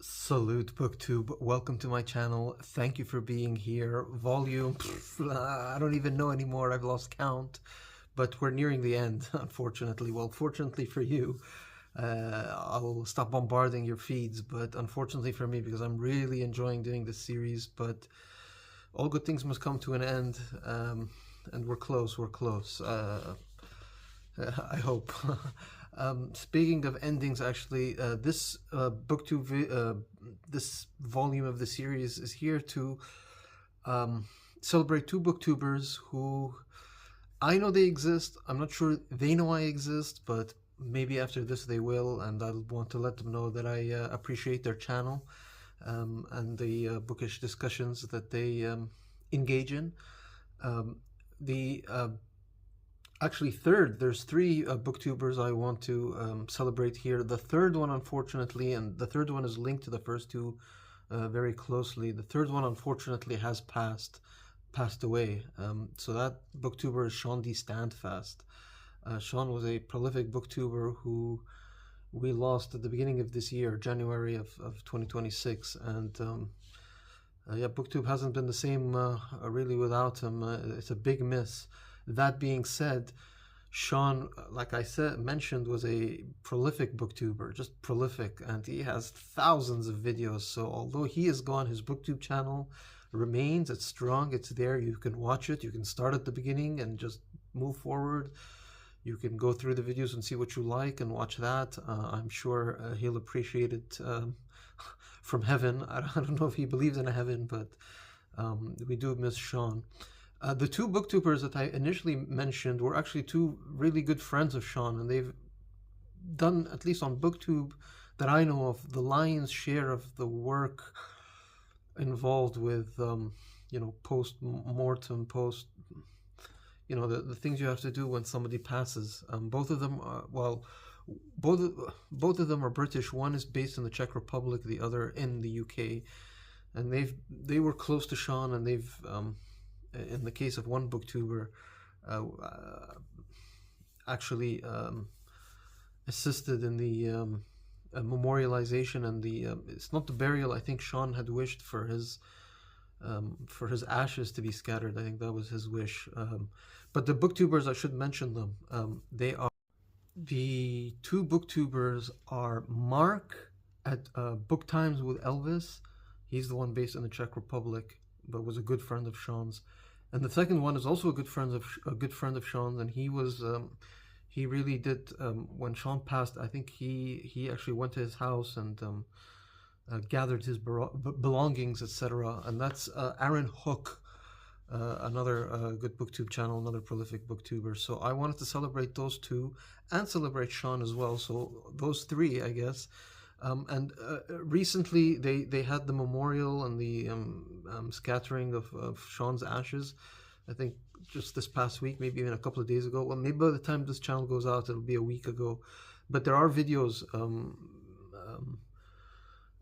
Salute BookTube, welcome to my channel. Thank you for being here. Volume, I don't even know anymore, I've lost count. But we're nearing the end, unfortunately. Well, fortunately for you, I'll stop bombarding your feeds, but unfortunately for me, because I'm really enjoying doing this series, but all good things must come to an end, and we're close. I hope. Speaking of endings, actually, this this volume of the series is here to celebrate two booktubers who I know they exist. I'm not sure they know I exist, but maybe after this they will, and I'll want to let them know that I appreciate their channel and the bookish discussions that they engage in. Actually, there's three booktubers I want to celebrate here. The third one, unfortunately, and the third one is linked to the first two very closely. The third one, unfortunately, has passed away. So that booktuber is Shawn Standfast. Shawn was a prolific booktuber who we lost at the beginning of this year, January of 2026, and yeah, booktube hasn't been the same really without him. It's a big miss. That being said, Shawn, like I mentioned, was a prolific booktuber, just prolific, and he has thousands of videos. So although he is gone, his booktube channel remains. It's strong, it's there, you can watch it, you can start at the beginning and just move forward. You can go through the videos and see what you like and watch that. I'm sure he'll appreciate it from heaven. I don't know if he believes in a heaven, but we do miss Shawn. The two booktubers that I initially mentioned were actually two really good friends of Shawn, and they've done, at least on BookTube that I know of, the lion's share of the work involved with, you know, post-mortem, you know, the things you have to do when somebody passes. Both of them are, well, both of them are British. One is based in the Czech Republic, the other in the UK, and they were close to Shawn, and they've in the case of one booktuber, actually assisted in the memorialization and the it's not the burial. I think Shawn had wished for his ashes to be scattered. I think that was his wish. But the booktubers, I should mention them. They are the two booktubers are Mark at Booktimes with Elvis. He's the one based in the Czech Republic, but was a good friend of Shawn's. And the second one is also a good friend of Shawn's, and he was he really did when Shawn passed. I think he actually went to his house and gathered his belongings, etc. And that's Arron Hook, another good booktube channel, another prolific booktuber. So I wanted to celebrate those two and celebrate Shawn as well. So those three, I guess. And recently they had the memorial and the scattering of Shawn's ashes. I think just this past week, maybe even a couple of days ago. Well, maybe by the time this channel goes out, it'll be a week ago. But there are videos.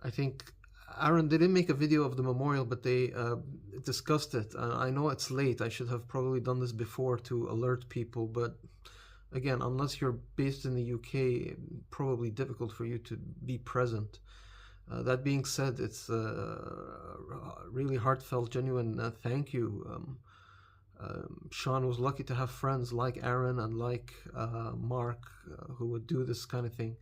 I think Arron, they didn't make a video of the memorial, but they discussed it. I know it's late. I should have probably done this before to alert people, but again, unless you're based in the UK, probably difficult for you to be present. That being said, it's really heartfelt, genuine thank you. Shawn was lucky to have friends like Arron and like Mark who would do this kind of thing.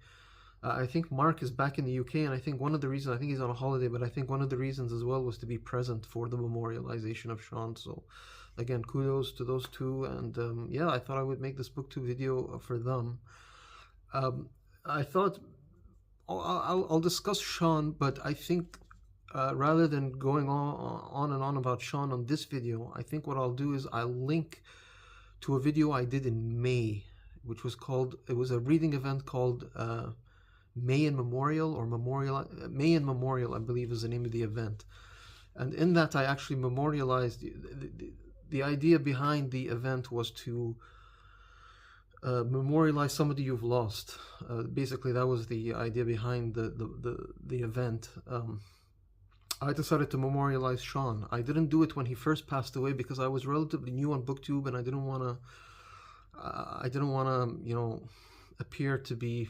I think Mark is back in the UK, and I think one of the reasons, I think he's on a holiday, but I think one of the reasons as well was to be present for the memorialization of Shawn. So again, kudos to those two, and yeah, I thought I would make this booktube video for them. I thought I'll discuss Shawn, but I think rather than going on and on about Shawn on this video, I think what I'll do is I'll link to a video I did in May, which was called, it was a reading event called May in Memorial, or May in Memorial, I believe is the name of the event. And in that I actually memorialized the idea behind the event was to memorialize somebody you've lost. Basically, that was the idea behind the event. I decided to memorialize Shawn. I didn't do it when he first passed away because I was relatively new on BookTube, and I didn't want to, you know, appear to be,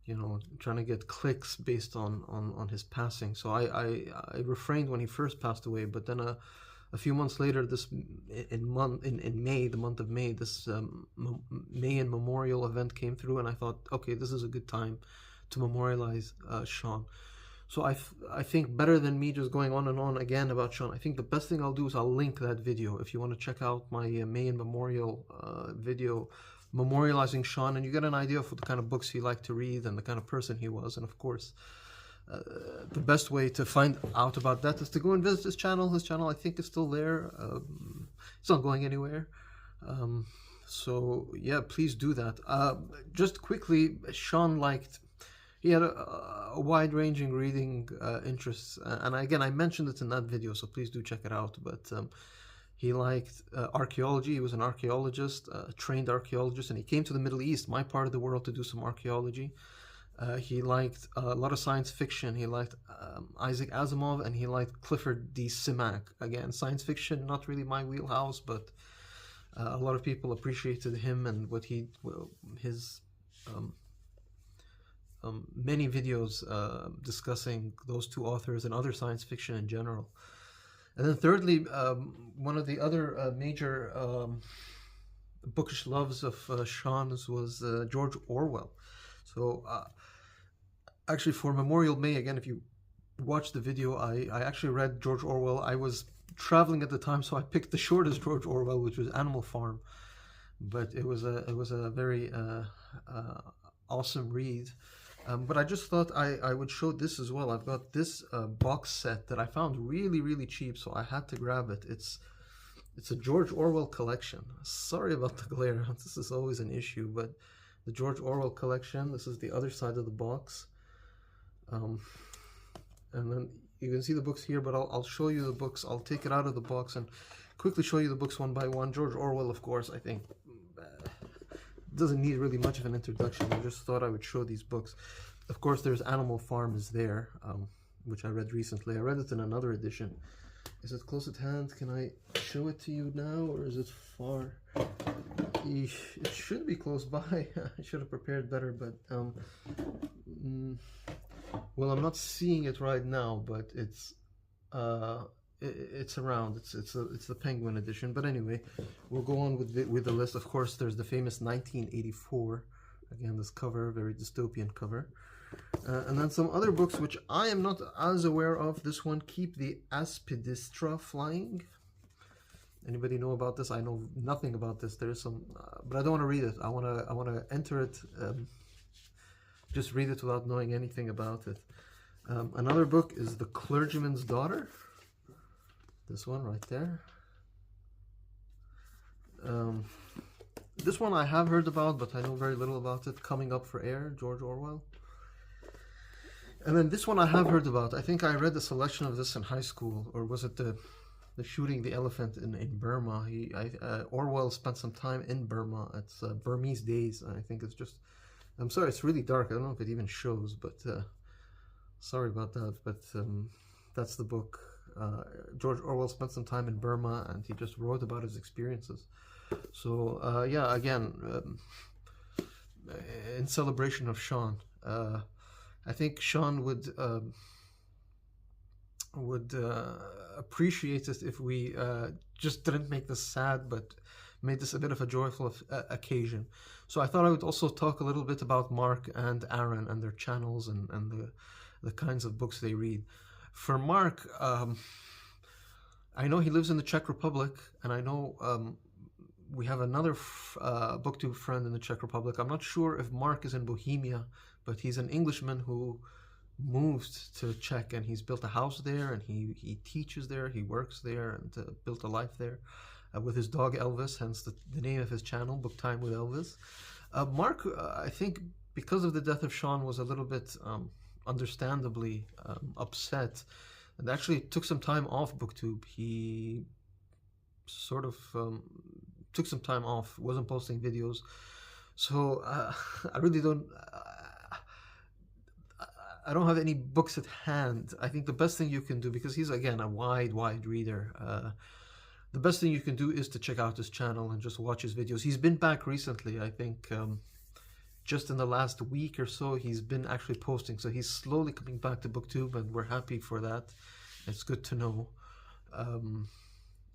you know, trying to get clicks based on his passing. So I refrained when he first passed away, but then a few months later, in May, the month of May, this May and Memorial event came through, and I thought, okay, this is a good time to memorialize Shawn. So I think better than me just going on and on again about Shawn, I think the best thing I'll do is I'll link that video if you want to check out my May and Memorial video, Memorializing Shawn, and you get an idea of the kind of books he liked to read and the kind of person he was. And of course, the best way to find out about that is to go and visit his channel. His channel, I think, is still there. It's not going anywhere. So yeah, please do that. Just quickly, Shawn he had a wide-ranging reading interests, and again, I mentioned it in that video, so please do check it out. But he liked archaeology. He was an archaeologist, a trained archaeologist, and he came to the Middle East, my part of the world, to do some archaeology. He liked a lot of science fiction. He liked Isaac Asimov, and he liked Clifford D. Simak. Again, science fiction, not really my wheelhouse, but a lot of people appreciated him and what his many videos discussing those two authors and other science fiction in general. And then thirdly, one of the other major bookish loves of Shawn's was George Orwell. So actually for Memorial May, again, if you watch the video, I actually read George Orwell. I was traveling at the time, so I picked the shortest George Orwell, which was Animal Farm. But it was a very awesome read. But I just thought I would show this as well. I've got this box set that I found really, really cheap, so I had to grab it. It's a George Orwell collection. Sorry about the glare. This is always an issue, but the George Orwell collection. This is the other side of the box. And then you can see the books here, but I'll show you the books. I'll take it out of the box and quickly show you the books one by one. George Orwell, of course, I think doesn't need really much of an introduction. I just thought I would show these books. Of course, there's Animal Farm is there, which I read recently. I read it in another edition. Is it close at hand? Can I show it to you now, or is it far? It should be close by. I should have prepared better, but well, I'm not seeing it right now, but it's around. It's the Penguin edition. But anyway, we'll go on with the list. Of course, there's the famous 1984. Again, this cover, very dystopian cover. And then some other books which I am not as aware of. This one, Keep the Aspidistra Flying. Anybody know about this? I know nothing about this. There is some, but I don't want to read it. I want to enter it. Just read it without knowing anything about it. Another book is The Clergyman's Daughter. This one right there. This one I have heard about, but I know very little about it. Coming Up for Air, George Orwell. And then this one I have heard about. I think I read a selection of this in high school, or was it the Shooting the Elephant in Burma? Orwell spent some time in Burma. It's Burmese Days. I think it's just, I'm sorry, it's really dark. I don't know if it even shows, but sorry about that. But that's the book. George Orwell spent some time in Burma, and he just wrote about his experiences. So yeah, again, in celebration of Shawn, I think Shawn would appreciate it if we just didn't make this sad, but made this a bit of a joyful occasion. So I thought I would also talk a little bit about Mark and Arron and their channels and the kinds of books they read. For Mark, I know he lives in the Czech Republic, and I know we have another BookTube friend in the Czech Republic. I'm not sure if Mark is in Bohemia, but he's an Englishman who moved to Czech, and he's built a house there, and he teaches there, he works there, and built a life there with his dog Elvis, hence the name of his channel, Booktime with Elvis. Mark, I think because of the death of Shawn, was a little bit understandably upset, and actually took some time off BookTube. He sort of took some time off, wasn't posting videos. So I really don't I don't have any books at hand. I think the best thing you can do, because he's again a wide reader, the best thing you can do is to check out his channel and just watch his videos. He's been back recently, I think just in the last week or so, he's been actually posting. So he's slowly coming back to BookTube, and we're happy for that. It's good to know.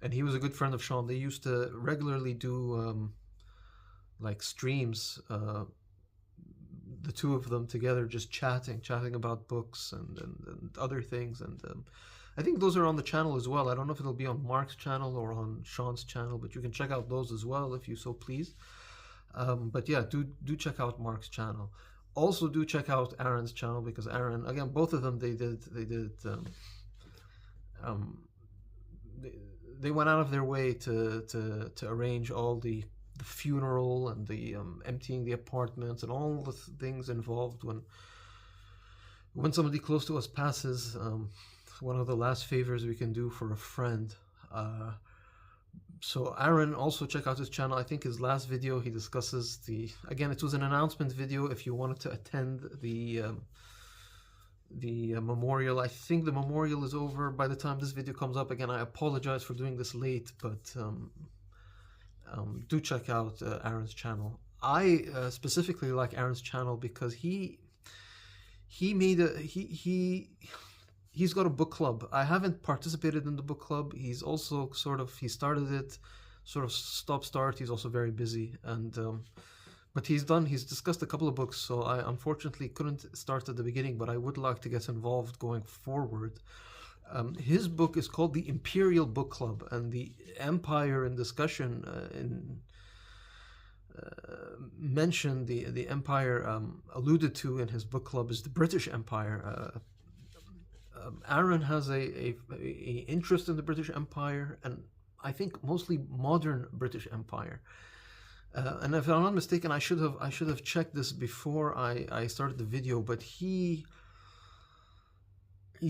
And he was a good friend of Shawn. They used to regularly do like streams, the two of them together, just chatting about books and other things. And I think those are on the channel as well. I don't know if it'll be on Mark's channel or on Shawn's channel, but you can check out those as well if you so please. But yeah, do check out Mark's channel. Also do check out Arron's channel, because Arron, again, both of them, they went out of their way to arrange all the funeral and the emptying the apartments and all the things involved when somebody close to us passes. One of the last favors we can do for a friend. So Arron, also check out his channel. I think his last video, he discusses again, it was an announcement video if you wanted to attend the memorial. I think the memorial is over by the time this video comes up. Again, I apologize for doing this late, but do check out Arron's channel. I specifically like Arron's channel because he's got a book club. I haven't participated in the book club. He's also he started it, sort of stop-start. He's also very busy, and but he's discussed a couple of books, so I unfortunately couldn't start at the beginning, but I would like to get involved going forward. His book is called The Imperial Book Club, and the empire in discussion mentioned the empire alluded to in his book club is the British Empire. Arron has a interest in the British Empire, and I think mostly modern British Empire. And if I'm not mistaken, I should have checked this before I started the video, but he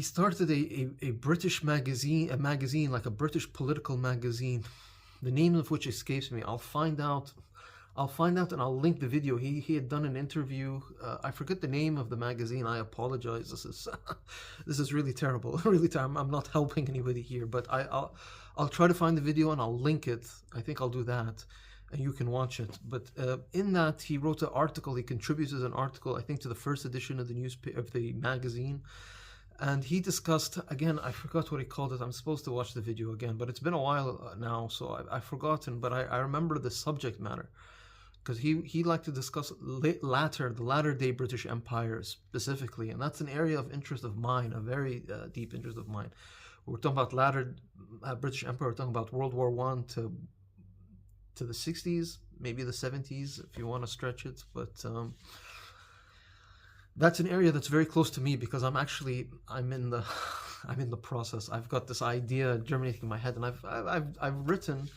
started a British magazine, like a British political magazine, the name of which escapes me. I'll find out and I'll link the video. He had done an interview. I forget the name of the magazine. I apologize. This is really terrible. Really terrible. I'm not helping anybody here, but I'll try to find the video and I'll link it. I think I'll do that, and you can watch it. But in that, he wrote an article. He contributed an article, I think, to the first edition of the magazine. And he discussed, again, I forgot what he called it. I'm supposed to watch the video again, but it's been a while now, so I've forgotten. But I remember the subject matter, because he liked to discuss the latter day British Empire specifically, and that's an area of interest of mine, a very deep interest of mine. We're talking about latter British Empire. We're talking about World War I to the 60s, maybe the 70s, if you want to stretch it. But that's an area that's very close to me, because I'm in the process. I've got this idea germinating in my head, and I've written.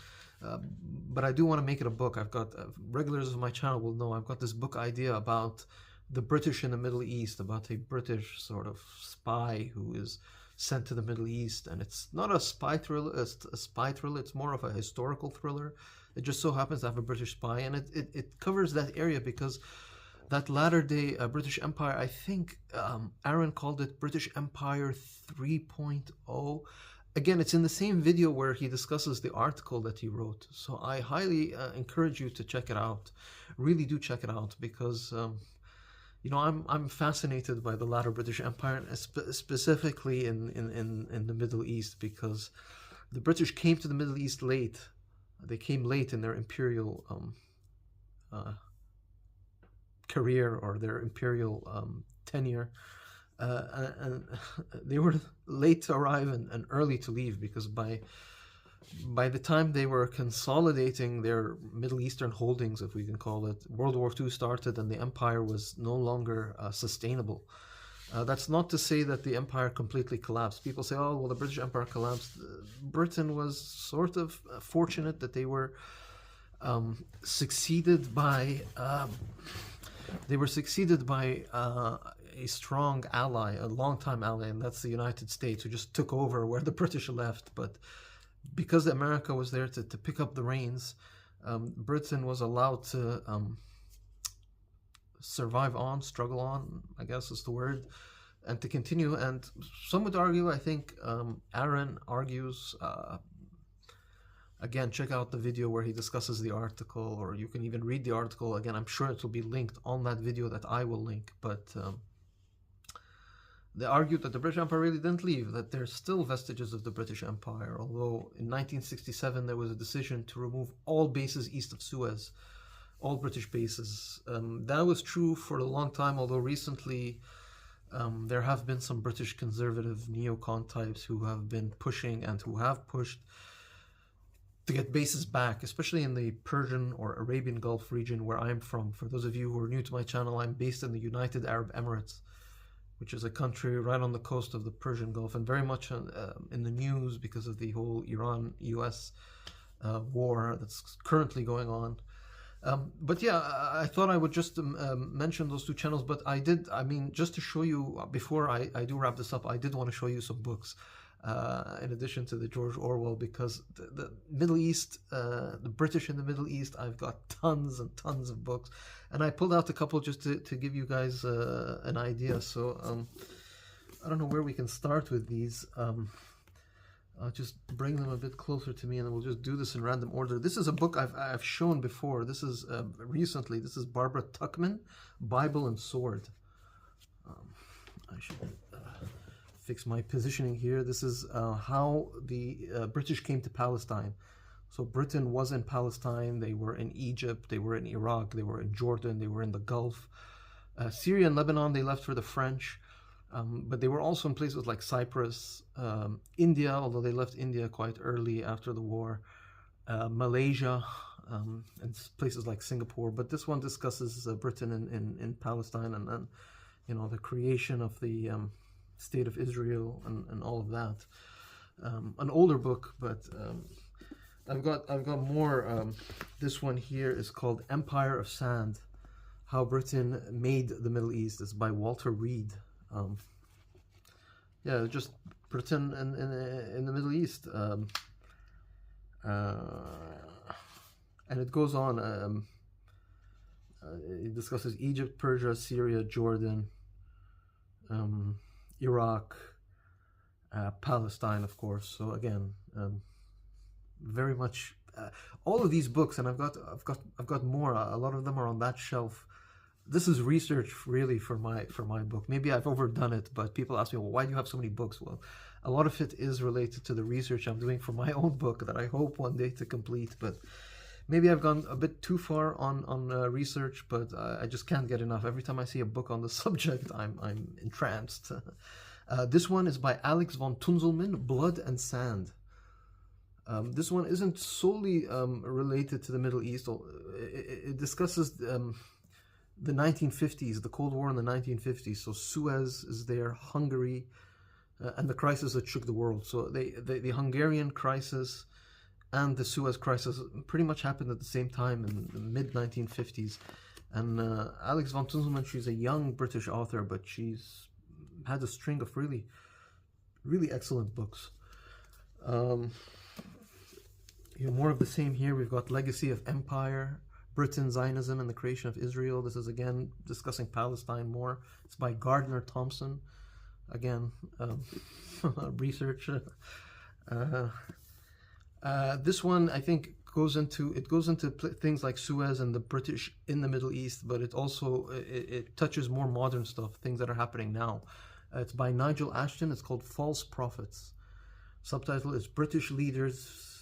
But I do want to make it a book. I've got regulars of my channel will know I've got this book idea about the British in the Middle East, about a British sort of spy who is sent to the Middle East, and it's not a spy thriller. It's more of a historical thriller. It just so happens to have a British spy, and it covers that area, because that latter day British Empire, I think Arron called it British Empire 3.0. Again, it's in the same video where he discusses the article that he wrote. So I highly encourage you to check it out. Really do check it out, because I'm fascinated by the latter British Empire, specifically in the Middle East, because the British came to the Middle East late. They came late in their imperial career, or their imperial tenure. And they were late to arrive and early to leave, because by the time they were consolidating their Middle Eastern holdings, if we can call it, World War II started, and the empire was no longer sustainable. That's not to say that the empire completely collapsed. People say, oh, well, the British Empire collapsed. Britain was sort of fortunate that they were succeeded by a strong ally, a long-time ally, and that's the United States, who just took over where the British left. But because America was there to pick up the reins, Britain was allowed to struggle on, I guess is the word, and to continue. And some would argue, I think Arron argues, Again, check out the video where he discusses the article, or you can even read the article. Again, I'm sure it will be linked on that video that I will link. But they argued that the British Empire really didn't leave, that there's still vestiges of the British Empire, although in 1967 there was a decision to remove all bases east of Suez, all British bases. That was true for a long time, although recently there have been some British conservative neocon types who have been pushing and who have pushed to get bases back, especially in the Persian or Arabian Gulf region where I'm from. For those of you who are new to my channel, I'm based in the United Arab Emirates, which is a country right on the coast of the Persian Gulf and very much in the news because of the whole Iran-US war that's currently going on. But yeah, I thought I would just mention those two channels, but I mean, just to show you, before I do wrap this up, I did want to show you some books in addition to the George Orwell, because the Middle East, the British in the Middle East, I've got tons and tons of books, and I pulled out a couple just to give you guys an idea. So I don't know where we can start with these. I'll just bring them a bit closer to me and then we'll just do this in random order. This is a book I've shown before. This is recently. This is Barbara Tuchman, Bible and Sword. I should fix my positioning here. This is how the British came to Palestine. So Britain was in Palestine. They were in Egypt. They were in Iraq. They were in Jordan. They were in the Gulf. Syria and Lebanon, they left for the French. But they were also in places like Cyprus, India, although they left India quite early after the war, Malaysia, and places like Singapore. But this one discusses Britain in Palestine and then, you know, the creation of the State of Israel and all of that. An older book, but I've got more. This one here is called Empire of Sand: How Britain Made the Middle East. It's by Walter Reed. Yeah, just Britain in the Middle East, and it goes on. It discusses Egypt, Persia, Syria, Jordan, Iraq, Palestine, of course. So again, very much all of these books, and I've got more. A lot of them are on that shelf. This is research really for my book. Maybe I've overdone it, but people ask me, well, why do you have so many books? Well, a lot of it is related to the research I'm doing for my own book that I hope one day to complete. But maybe I've gone a bit too far on research, but I just can't get enough. Every time I see a book on the subject, I'm entranced. This one is by Alex von Tunzelman, Blood and Sand. This one isn't solely related to the Middle East. It discusses the 1950s, the Cold War in the 1950s. So Suez is there, Hungary, and the crisis that shook the world. So the Hungarian crisis and the Suez crisis pretty much happened at the same time in the mid-1950s. And Alex von Tunzelman, she's a young British author, but she's had a string of really, really excellent books. You know, more of the same here. We've got Legacy of Empire, Britain, Zionism, and the Creation of Israel. This is again discussing Palestine more. It's by Gardner Thompson. Again, research. This one I think goes into things like Suez and the British in the Middle East, but it also it touches more modern stuff, things that are happening now. It's by Nigel Ashton. It's called False Prophets. Subtitle is British Leaders'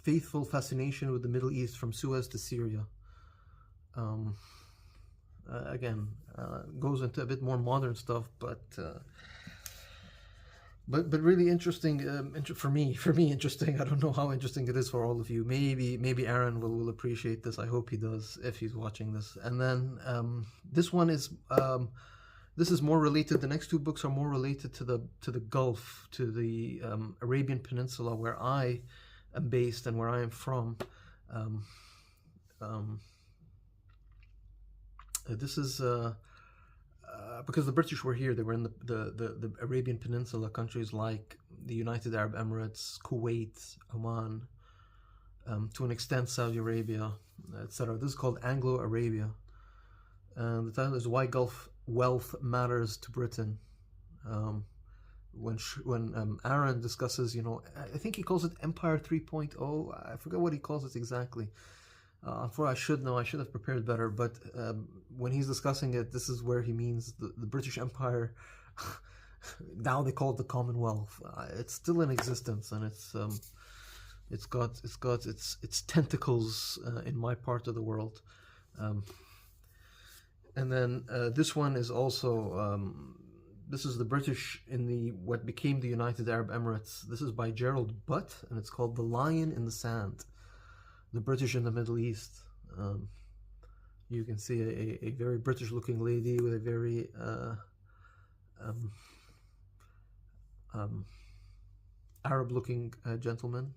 Faithful Fascination with the Middle East from Suez to Syria. Again, goes into a bit more modern stuff, but really interesting. For me, interesting. I don't know how interesting it is for all of you. Maybe Arron will appreciate this. I hope he does if he's watching this. And then this one is this is more related. The next two books are more related to the Gulf, to the Arabian Peninsula, where I am based and where I am from. This is because the British were here. They were in the Arabian Peninsula, countries like the United Arab Emirates, Kuwait, Oman, to an extent Saudi Arabia, etc. This is called Anglo-Arabia. And the title is Why Gulf Wealth Matters to Britain. when Arron discusses, I think he calls it Empire 3.0. I forget what he calls it exactly. I should know. I should have prepared better. But when he's discussing it, this is where he means the British Empire. Now they call it the Commonwealth. It's still in existence, and it's got its tentacles in my part of the world. And then this one is also this is the British in what became the United Arab Emirates. This is by Gerald Butt, and it's called The Lion in the Sand. The British in the Middle East. You can see a very British-looking lady with a very Arab-looking gentleman.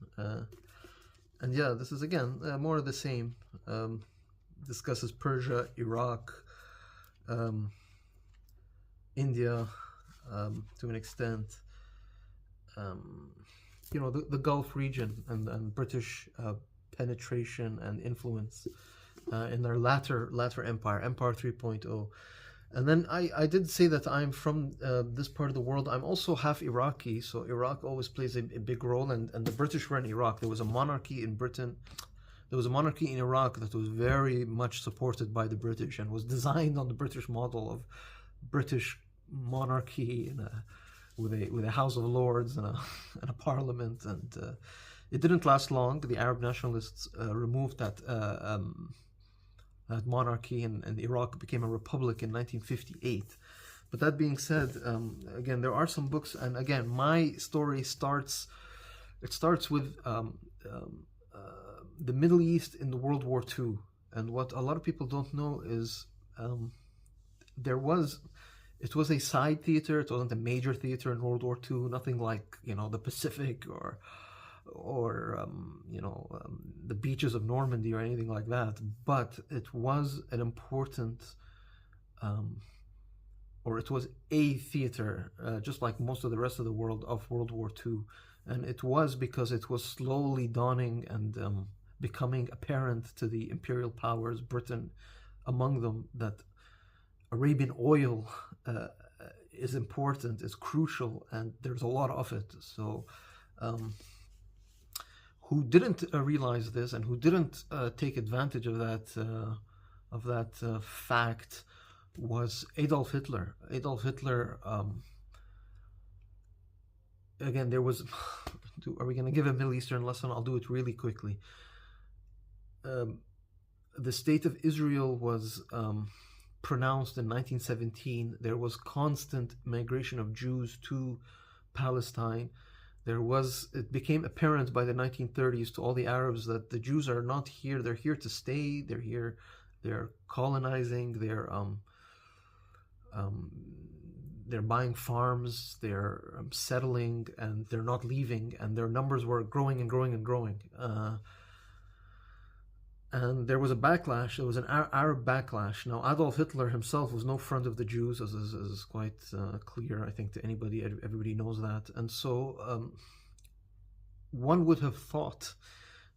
And yeah, this is again more of the same. Discusses Persia, Iraq, India to an extent. The Gulf region and British penetration and influence in their latter empire 3.0. And then I did say that I'm from this part of the world. I'm also half Iraqi, so Iraq always plays a big role, and the British were in Iraq. There was a monarchy in Britain. There was a monarchy in Iraq that was very much supported by the British and was designed on the British model of British monarchy with a House of Lords and a parliament, and it didn't last long. The Arab nationalists removed that monarchy, and Iraq became a republic in 1958. But that being said, again, there are some books, and again, my story starts with the Middle East in the World War II. And what a lot of people don't know is it was a side theater. It wasn't a major theater in World War II, nothing like the Pacific or the beaches of Normandy or anything like that, but it was an important or it was a theater, just like most of the rest of the world of World War II. And it was because it was slowly dawning and becoming apparent to the imperial powers, Britain among them, that Arabian oil is important, is crucial, and there's a lot of it. So who didn't realize this and who didn't take advantage of that fact was Adolf Hitler. Adolf Hitler, again, there was... Are we going to give a Middle Eastern lesson? I'll do it really quickly. The state of Israel was pronounced in 1917. There was constant migration of Jews to Palestine. It became apparent by the 1930s to all the Arabs that the Jews are not here. They're here to stay. They're here. They're colonizing. They're buying farms. They're settling, and they're not leaving. And their numbers were growing and growing and growing. And there was a backlash. There was an Arab backlash. Now, Adolf Hitler himself was no friend of the Jews, as is quite clear, I think, to anybody. Everybody knows that. And so one would have thought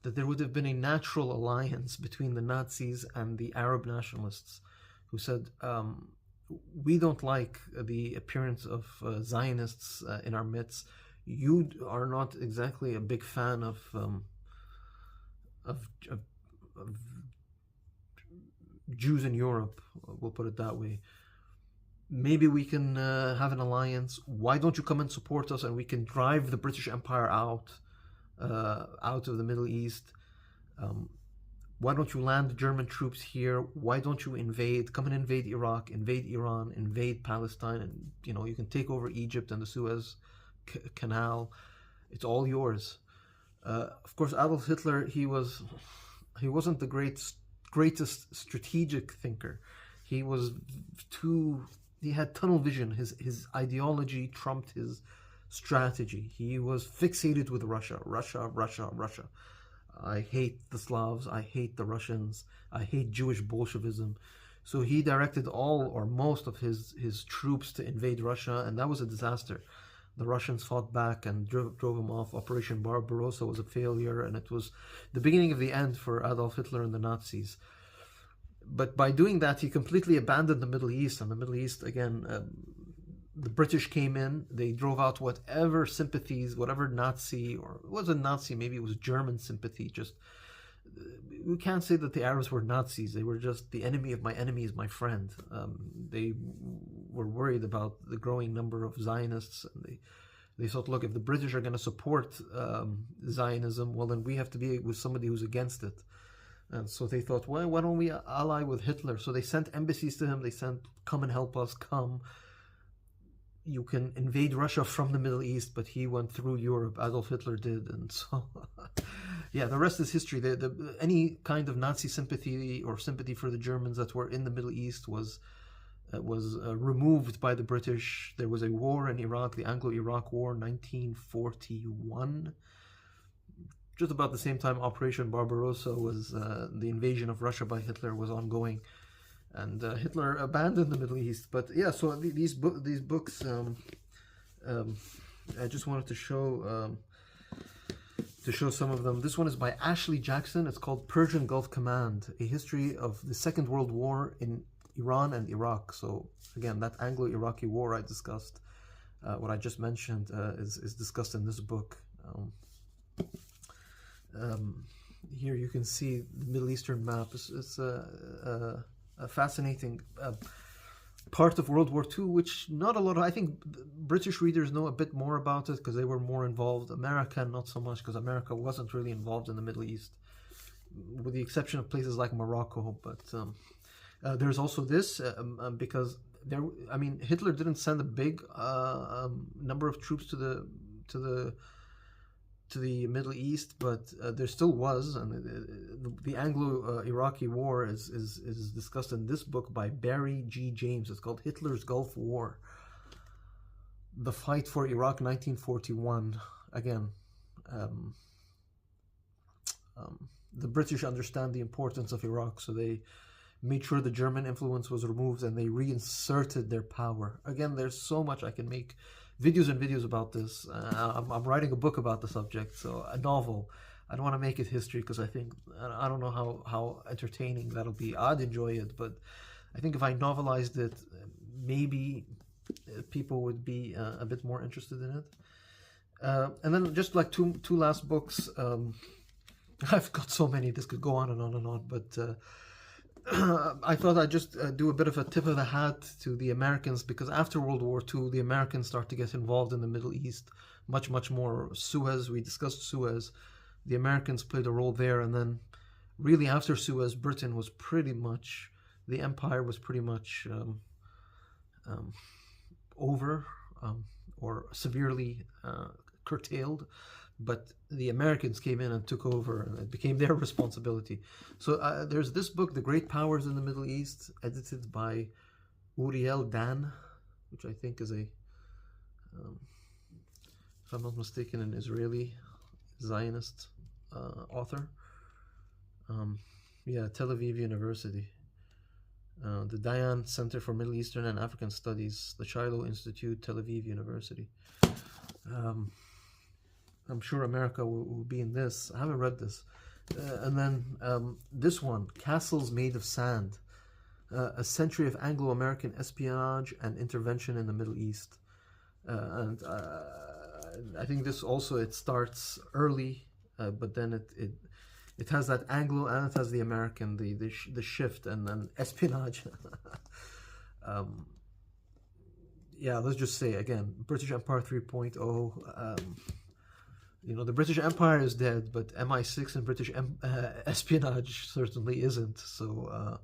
that there would have been a natural alliance between the Nazis and the Arab nationalists, who said, we don't like the appearance of Zionists in our midst. You are not exactly a big fan of Jews in Europe, we'll put it that way. Maybe we can have an alliance. Why don't you come and support us, and we can drive the British Empire out of the Middle East? Why don't you land German troops here? Why don't you come and invade Iraq, invade Iran, invade Palestine, and you can take over Egypt and the Suez Canal. It's all yours. Of course, Adolf Hitler, he wasn't the greatest strategic thinker. He had tunnel vision. His ideology trumped his strategy. He was fixated with Russia. I hate the Slavs. I hate the Russians. I hate Jewish Bolshevism. So he directed all or most of his troops to invade Russia, and that was a disaster. The Russians fought back and drove him off. Operation Barbarossa was a failure, and it was the beginning of the end for Adolf Hitler and the Nazis. But by doing that, he completely abandoned the Middle East, and the Middle East, again, the British came in, they drove out whatever sympathies, whatever Nazi, or it wasn't Nazi, maybe it was German sympathy. Just, we can't say that the Arabs were Nazis. They were just the enemy of my enemy is my friend. They were worried about the growing number of Zionists, and they thought, look, if the British are going to support Zionism, well, then we have to be with somebody who's against it. And so they thought, well, why don't we ally with Hitler? So they sent embassies to him. They sent, come and help us, come. You can invade Russia from the Middle East, but he went through Europe. Adolf Hitler did. And so, yeah, the rest is history. Any kind of Nazi sympathy or sympathy for the Germans that were in the Middle East was removed by the British. There was a war in Iraq, the Anglo-Iraq War, 1941. Just about the same time Operation Barbarossa was, the invasion of Russia by Hitler was ongoing. And Hitler abandoned the Middle East. But yeah, so these books, I just wanted to show some of them. This one is by Ashley Jackson. It's called Persian Gulf Command, a history of the Second World War in Iran and Iraq. So again, that Anglo-Iraqi war I discussed, what I just mentioned, is discussed in this book. Here you can see the Middle Eastern map. It's a fascinating part of World War II, which not a lot of, I think British readers know a bit more about it because they were more involved. America, not so much, because America wasn't really involved in the Middle East, with the exception of places like Morocco. But there's also this, because Hitler didn't send a big number of troops to the Middle East, but there still was, and the Anglo-Iraqi War is discussed in this book by Barry G. James. It's called Hitler's Gulf War, The Fight for Iraq, 1941. Again, the British understand the importance of Iraq, so they made sure the German influence was removed, and they reinserted their power. Again, there's so much I can make videos and videos about this. I'm writing a book about the subject, so a novel. I don't want to make it history because I think, I don't know how entertaining that'll be. I'd enjoy it, but I think if I novelized it, maybe people would be a bit more interested in it. And then just like two last books. I've got so many, this could go on and on and on, but I thought I'd just do a bit of a tip of the hat to the Americans, because after World War II, the Americans start to get involved in the Middle East much, much more. Suez, we discussed Suez. The Americans played a role there, and then really after Suez, Britain was pretty much, the empire was pretty much over, or severely curtailed. But the Americans came in and took over, and it became their responsibility. So there's this book, The Great Powers in the Middle East, edited by Uriel Dan, which I think is a, if I'm not mistaken, an Israeli Zionist author. Yeah, Tel Aviv University. The Dayan Center for Middle Eastern and African Studies, the Shiloh Institute, Tel Aviv University. I'm sure America will be in this. I haven't read this. And then this one, Castles Made of Sand, A Century of Anglo-American Espionage and Intervention in the Middle East. And I think this also, it starts early, but then it has that Anglo and it has the American, the shift, and then espionage. Yeah, let's just say, again, British Empire 3.0. The British Empire is dead, but MI6 and British espionage certainly isn't. So,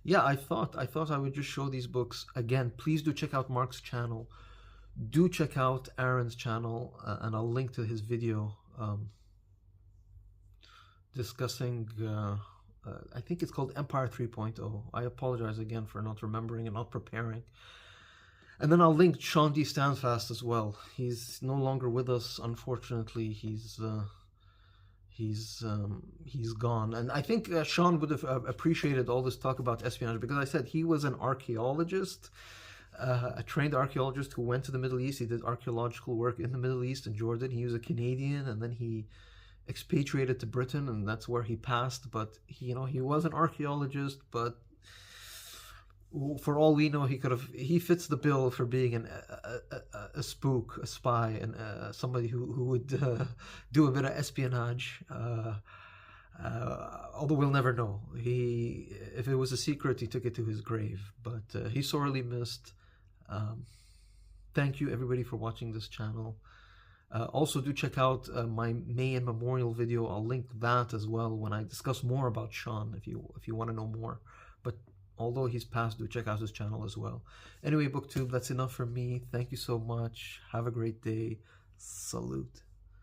yeah, I thought I would just show these books. Again, please do check out Mark's channel. Do check out Arron's channel, and I'll link to his video discussing, I think it's called Empire 3.0. I apologize again for not remembering and not preparing. And then I'll link Shawn D. Standfast as well. He's no longer with us, unfortunately. He's gone. And I think Shawn would have appreciated all this talk about espionage, because I said he was an archaeologist, a trained archaeologist who went to the Middle East. He did archaeological work in the Middle East and Jordan. He was a Canadian, and then he expatriated to Britain, and that's where he passed. But he was an archaeologist, but for all we know, he fits the bill for being a spook, a spy, and somebody who would do a bit of espionage. Although we'll never know. If it was a secret, he took it to his grave. But he's sorely missed. Thank you everybody for watching this channel. Also, do check out my May and Memorial video. I'll link that as well when I discuss more about Shawn, if you want to know more. But although he's passed, do check out his channel as well. Anyway, BookTube, that's enough for me. Thank you so much. Have a great day. Salute.